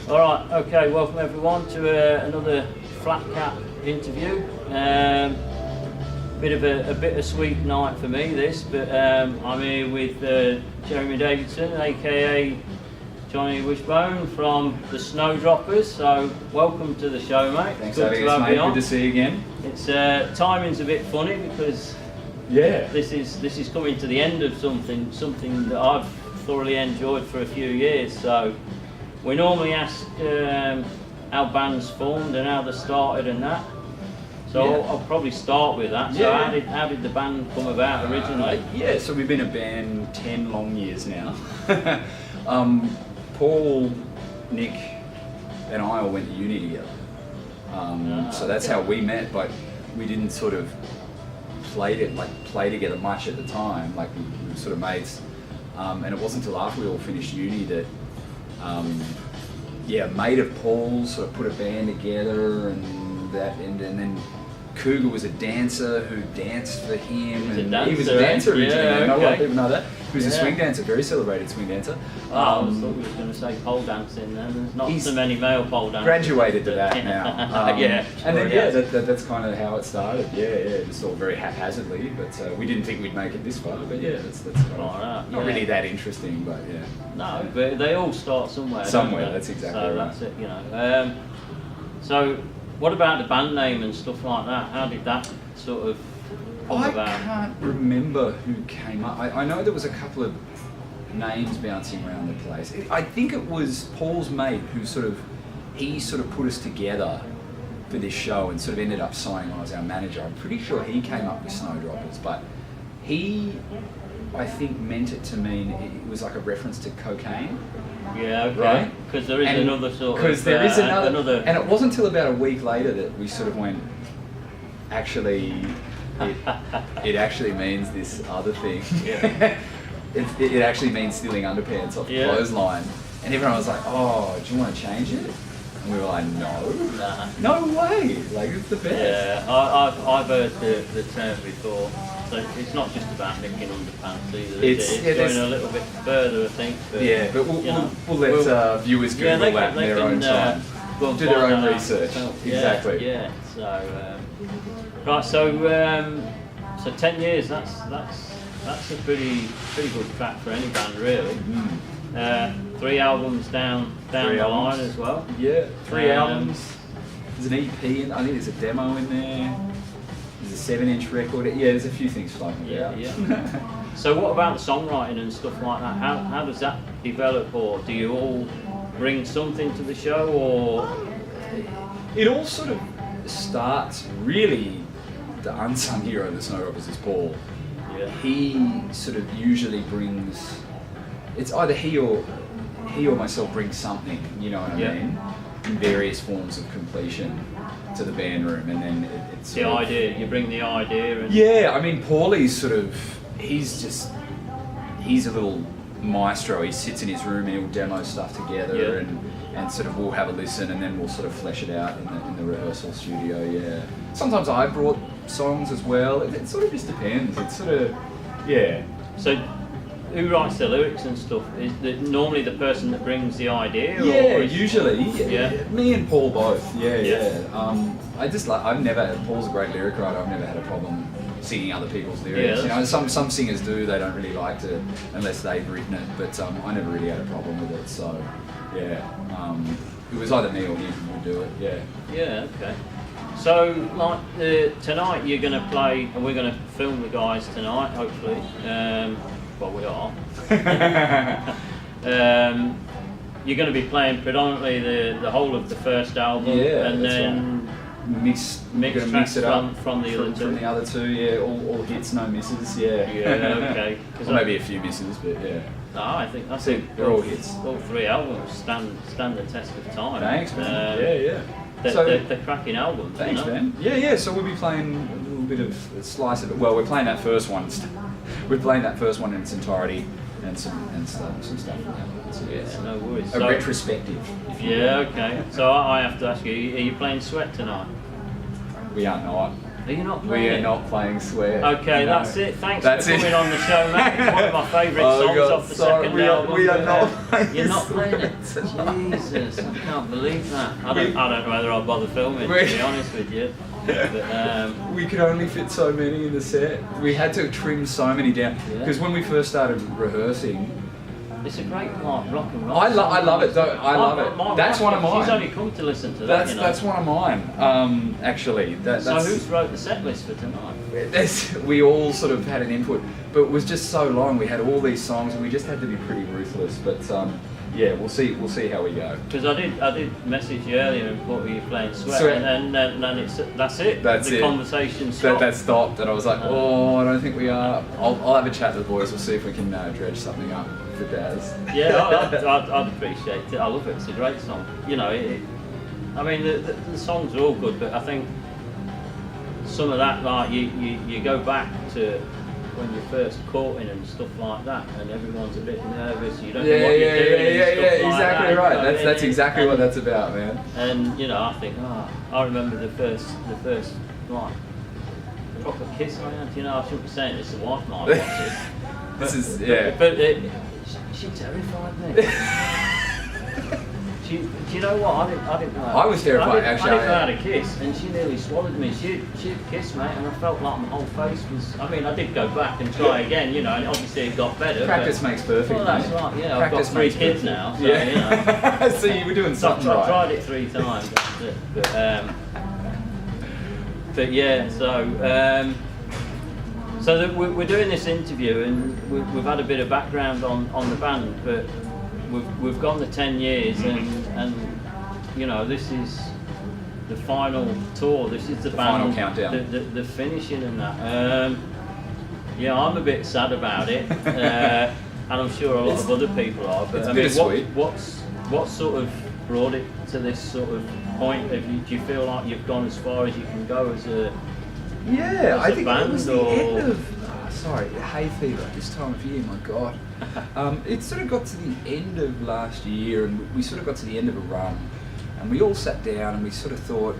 All right, okay, welcome everyone to another Flat Cap interview. Bit of a bittersweet night for me this, but I'm here with Jeremy Davidson, aka Johnny Wishbone from the Snowdroppers. So welcome to the show, mate. Thanks for having us, mate. Good to see you again. It's timing's a bit funny because this is coming to the end of something that I've thoroughly enjoyed for a few years. So we normally ask how bands formed and how they started and that. So I'll probably start with that. So how did the band come about originally? So we've been a band 10 long years now. Paul, Nick and I all went to uni together. So that's how we met, but we didn't sort of play together much at the time. Like we were sort of mates. And it wasn't until after we all finished uni that a mate of Paul's sort of put a band together, and then Cougar was a dancer who danced for him. He was a dancer originally. Not a lot of people know that. He was a swing dancer, very celebrated swing dancer. I thought we were going to say pole dancing then. There's not so many male pole dancers. Graduated to that now. And then that's kind of how it started. Just all very haphazardly, but we didn't think we'd make it this far. But that's not really that interesting, but No, but they all start somewhere. Somewhere, that's exactly right. So that's it, you know. So what about the band name and stuff like that? How did that sort of come about? I can't remember who came up. I know there was a couple of names bouncing around the place. I think it was Paul's mate who sort of put us together for this show and sort of ended up signing on as our manager. I'm pretty sure he came up with Snowdroppers, but he, I think, meant it to mean it was like a reference to cocaine. Yeah, okay. Right? Because there is another sort of... Because there is another... And it wasn't until about a week later that we sort of went, actually, it actually means this other thing. Yeah. It actually means stealing underpants off the clothesline. And everyone was like, oh, do you want to change it? And we were like, no way, like it's the best. Yeah, I've heard the term before. So it's not just about nicking underpants either. It's going a little bit further, I think. But, we'll let viewers Google that in their own time. Do their own research. Exactly. Yeah. So right. So 10 years. That's a pretty good track for any band, really. 3 albums down the line as well. Yeah, 3 albums. There's an EP, and I think there's a demo in there. There's a 7-inch record. Yeah, there's a few things floating about. Yeah. So what about the songwriting and stuff like that? How does that develop, or do you all bring something to the show, or? It all sort of starts, really, the unsung hero of the Snowdroppers is Paul. Yeah. He sort of usually brings, it's either he or myself brings something, you know what I mean, in various forms of completion to the band room, and then it's the idea. You bring the idea. And I mean, Paulie's he's a little maestro. He sits in his room and he'll demo stuff together, and sort of we'll have a listen, and then we'll sort of flesh it out in the rehearsal studio. Yeah. Sometimes I brought songs as well. It sort of just depends. It's sort of So who writes the lyrics and stuff? Is it normally the person that brings the idea? Yeah, usually. Me and Paul both. Paul's a great lyric writer. I've never had a problem singing other people's lyrics. You know, some singers do. They don't really like to unless they've written it. But I never really had a problem with it. So it was either me or him who would do it. Yeah. Okay. So, like tonight, you're going to play, and we're going to film the guys tonight, hopefully. Well, we are. You're going to be playing predominantly the whole of the first album, and then mix it up from the other two. From the other two, all hits, no misses. Okay. Or maybe a few misses, but No, I think they're all hits. All 3 albums stand the test of time. Thanks, man. They're cracking albums. Thanks, man. Yeah. So we'll be playing a little bit of a slice of it. Well, we're playing that first one. We're playing that first one in its entirety, and some stuff. So, no worries. A retrospective. Okay. So I have to ask you: are you playing Sweat tonight? We are not. Are you not We playing are it? not playing Swear. Okay, No. that's it. Thanks That's for coming it. on the show, mate. It's one of my favourite Oh, songs God, off the sorry, second we are- album. we are not but, playing You're not playing it. it. Jesus, I can't believe that. I don't know whether I'll bother filming, to be honest with you. But, We could only fit so many in the set. We had to trim so many down Yeah. because when we first started rehearsing, it's a great like, rock and roll. I love it. song. I love it. My That's wife, one of She's mine. only come to listen to that. That's one of mine. Actually, So that's who's wrote the set list for tonight? we all sort of had an input, but it was just so long. We had all these songs, and we just had to be pretty ruthless. But yeah, we'll see how we go. Because I did message you earlier and thought you were playing Sweat, Sweat. and then that's it. That's the it. conversation stopped. That stopped, and I was like, oh, I don't think we are. I'll have a chat to the boys. We'll see if we can dredge something up for Daz. Yeah, I'd appreciate it. I love it. It's a great song. You know, I mean, the songs are all good, but I think some of that, like you go back to when you're first courting and stuff like that, and everyone's a bit nervous. You don't know what you're doing. And stuff like exactly that, right. you know, That's exactly and, what that's about, man. And you know, I think, I remember the first like proper kiss I had. You know, I shouldn't be saying this. The wife might watch it. This is yeah. But she terrified me. Do you know what? I didn't know. I was terrified, actually. I didn't know how to kiss, and she nearly swallowed me. She'd kissed me, and I felt like my whole face was. I mean, I did go back and try again, you know, and obviously it got better. Practice makes perfect. Well, that's mate. right. Yeah, Practice I've got 3 makes kids perfect. now, so Yeah. you know. So you were doing So something I right. tried it 3 times. That's it. But yeah, so we're doing this interview, and we've had a bit of background on the band, but we've gone the 10 years, and you know, this is the final tour. This is the final band, countdown. the finishing and that. Yeah, I'm a bit sad about it, and I'm sure a lot of other people are. But It's I mean, bittersweet. what sort of brought it to this sort of point? Do you feel like you've gone as far as you can go as a Yeah, as I a think band, it was the or- end of. Sorry, hay fever this time of year. My God, it sort of got to the end of last year, and we sort of got to the end of a run, and we all sat down and we sort of thought.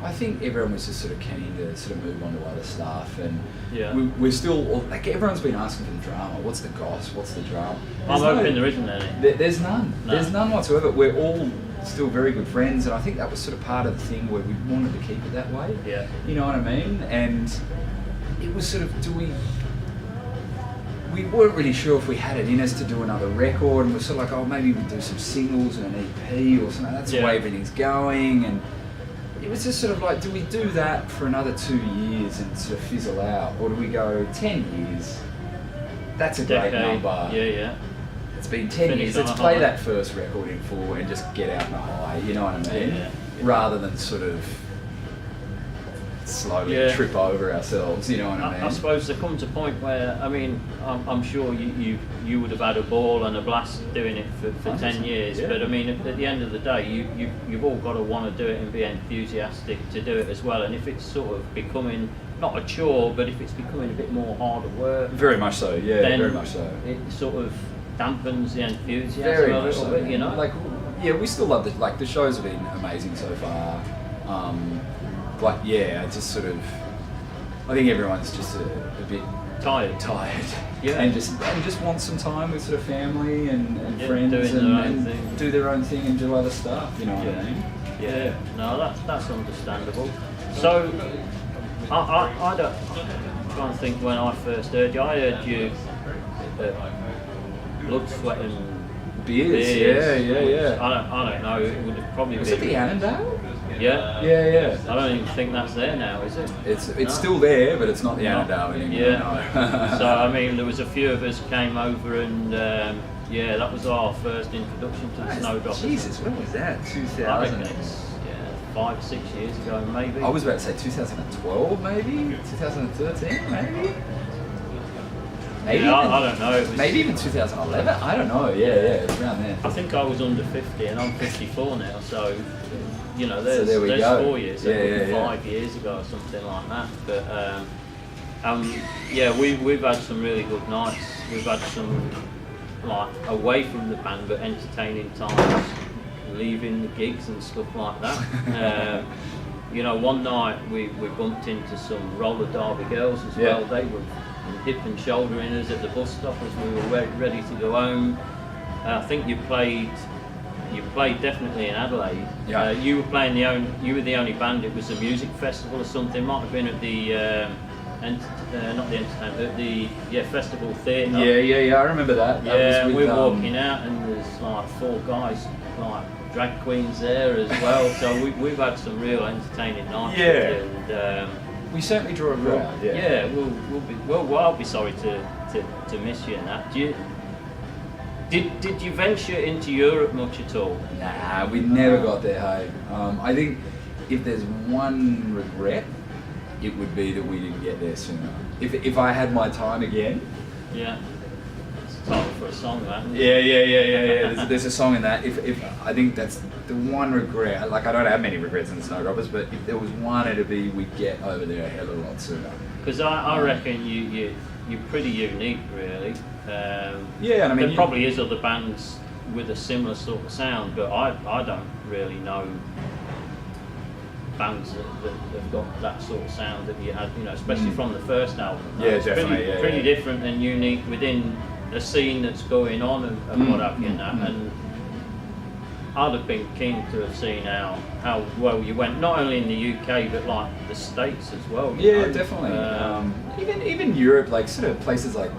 I think everyone was just sort of keen to sort of move on to other stuff, and Yeah. we're still like everyone's been asking for the drama. What's the goss? What's the drama? I'm There's hoping no- there isn't any. There's none. No. There's none whatsoever. We're all still very good friends, and I think that was sort of part of the thing where we wanted to keep it that way. Yeah. You know what I mean? And it was sort of, we weren't really sure if we had it in us to do another record, and we're sort of like, oh, maybe we do some singles and an EP or something. That's the Yeah. way everything's going, and it was just sort of like, do we do that for another 2 years and sort of fizzle out, or do we go 10 years? That's a great Decade. number. Yeah. It's been 10 Finish years. on Let's a play high. that first record in full and just get out on a high. You know what I mean? Yeah. Rather than sort of slowly Yeah. trip over ourselves. You know what I mean? I suppose there comes a point where, I mean, I'm sure you would have had a ball and a blast doing it for 10 years, yeah. but I mean, at the end of the day, you've all got to want to do it and be enthusiastic to do it as well. And if it's sort of becoming, not a chore, but if it's becoming a bit more harder work, Very much so. Yeah, then very much so. it sort of dampens the enthusiasm Very a much little so. bit, you know? Like, yeah, we still love the the shows have been amazing so far. But yeah, I just sort of, I think everyone's just a bit tired. Yeah. and just want some time with sort of family and Yeah, friends doing their own and thing. do their own thing and do other stuff. You know what I mean? Yeah, no, that's understandable. So, I don't. I'm trying to think when I first heard you. I heard you Blood, Sweat and Beers. Yeah. I don't know. It would have probably Was been. it the Annandale? Yeah. Yeah. I don't even think that's there now, is it? It's No? still there, but it's not the No. Annandale anymore. Yeah. No. So I mean, there was a few of us came over, and yeah, that was our first introduction to the Snowdroppers. Jesus, when was that? I 2000. reckon it's 5, 6 years ago, maybe. I was about to say 2012, maybe 2013, maybe. Maybe Yeah, even, I don't know. It was, maybe even 2011. I don't know. Yeah, it's around there. I think I was under 50 and I'm 54 now, so you know, So there we there's go. 4 years, so Yeah. 5 years ago or something like that. But yeah, we've had some really good nights. We've had some like away from the band but entertaining times, leaving the gigs and stuff like that. you know, one night we bumped into some roller derby girls as Yeah. well. They were hip and shouldering us at the bus stop as we were ready to go home. I think you played definitely in Adelaide. Yeah. You were you were the only band. It was a music festival or something. Might have been at the not the entertainment, the festival theatre. Yeah. I remember that. Yeah, was with, we're walking out and there's like 4 guys, like drag queens there as well. So we've had some real entertaining nights. Yeah. And, we certainly draw a crowd. yeah, well, I'll be sorry to miss you and that. Did you venture into Europe much at all? Nah, we never got there. Hey, I think if there's one regret, it would be that we didn't get there sooner. If I had my time again. Yeah. It's a title for a song, that. Isn't it? Yeah. There's a song in that. If I think that's the one regret. Like I don't have many regrets in the Snowdroppers, but if there was one, it'd be we'd get over there a hell of a lot sooner. Because I reckon you're pretty unique, really. Yeah, and I mean there probably is other bands with a similar sort of sound, but I don't really know bands that have got that sort of sound that you had, you know, especially from the first album. Yeah, It's definitely. Pretty different and unique within a scene that's going on and what have you. And I'd have been keen to have seen how well you went, not only in the UK but like the States as well. You Yeah, know? definitely. Even Europe, like sort of places like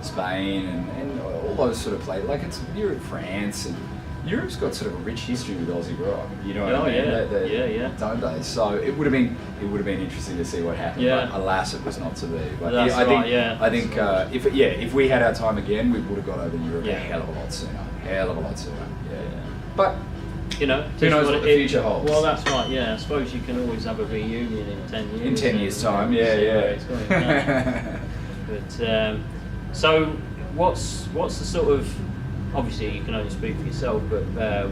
Spain and all those sort of places. Like it's Europe, France, and Europe's got sort of a rich history with Aussie rock. You know what I mean? Yeah. Don't they? So it would have been interesting to see what happened. Yeah. But alas, it was not to be. But That's I think if we had our time again, we would have got over Europe a hell of a lot sooner. Yeah. But you know, who knows what the future holds? Well, that's right. Yeah, I suppose you can always have a reunion in 10 years. In 10 years' time, see yeah. where it's going now. But so, what's the sort of? Obviously, you can only speak for yourself, but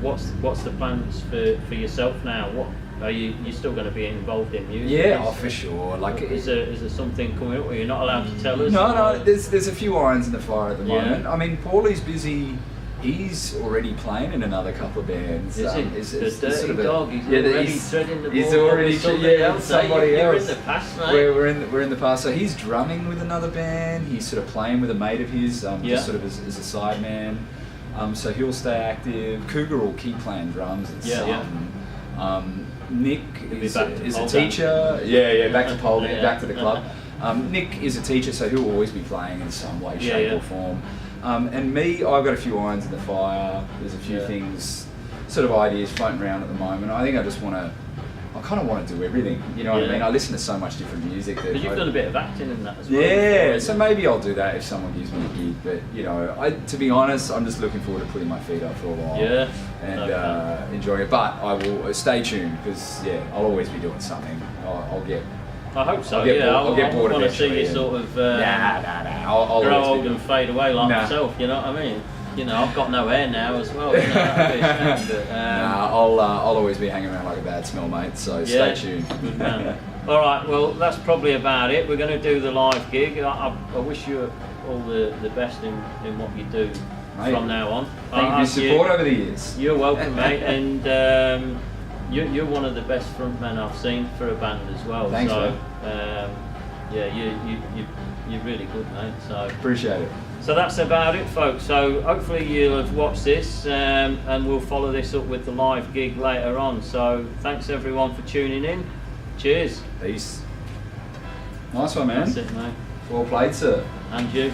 what's the plans for yourself now? What are you still going to be involved in music? Yeah, for sure. Like, is there something coming up? Or you're not allowed to tell us? No. There's a few irons in the fire at the Yeah. moment. I mean, Paulie's busy. He's already playing in another couple of bands. Is he? The dirty sort of dog. He's already treading the ball. He's already with somebody else. somebody You're else. in the past, mate. We're in the past. So he's drumming with another band. He's sort of playing with a mate of his, just sort of as a side man. So he'll stay active. Cougar will keep playing drums and Nick is a teacher. Yeah, back to pole dance, back to the club. Nick is a teacher, so he'll always be playing in some way, shape or form. And me, I've got a few irons in the fire. There's a few things, sort of ideas floating around at the moment. I think I kind of want to do everything. You know what I mean? I listen to so much different music. But you've done a bit of acting in that as well. Yeah, so maybe I'll do that if someone gives me a gig. But you know, to be honest, I'm just looking forward to putting my feet up for a while. Yeah. And enjoy it. But I will stay tuned because I'll always be doing something. I'll get. I hope so. I'll get bored I want to see eventually, you sort of I'll grow always old and fade away like myself. You know what I mean? You know, I've got no hair now as well. You know, that'd be a shame, but, I'll always be hanging around like a bad smell, mate. So stay tuned. Good man. All right. Well, that's probably about it. We're going to do the live gig. I wish you all the best in what you do from now on. Thank you for your support over the years. You're welcome, mate. And you're one of the best frontmen I've seen for a band as well. Thanks, so, you're really good, mate. So appreciate it. So that's about it, folks. So hopefully you'll have watched this, and we'll follow this up with the live gig later on. So thanks everyone for tuning in. Cheers. Peace. Nice one, man. That's it, mate. Well played, sir. And you.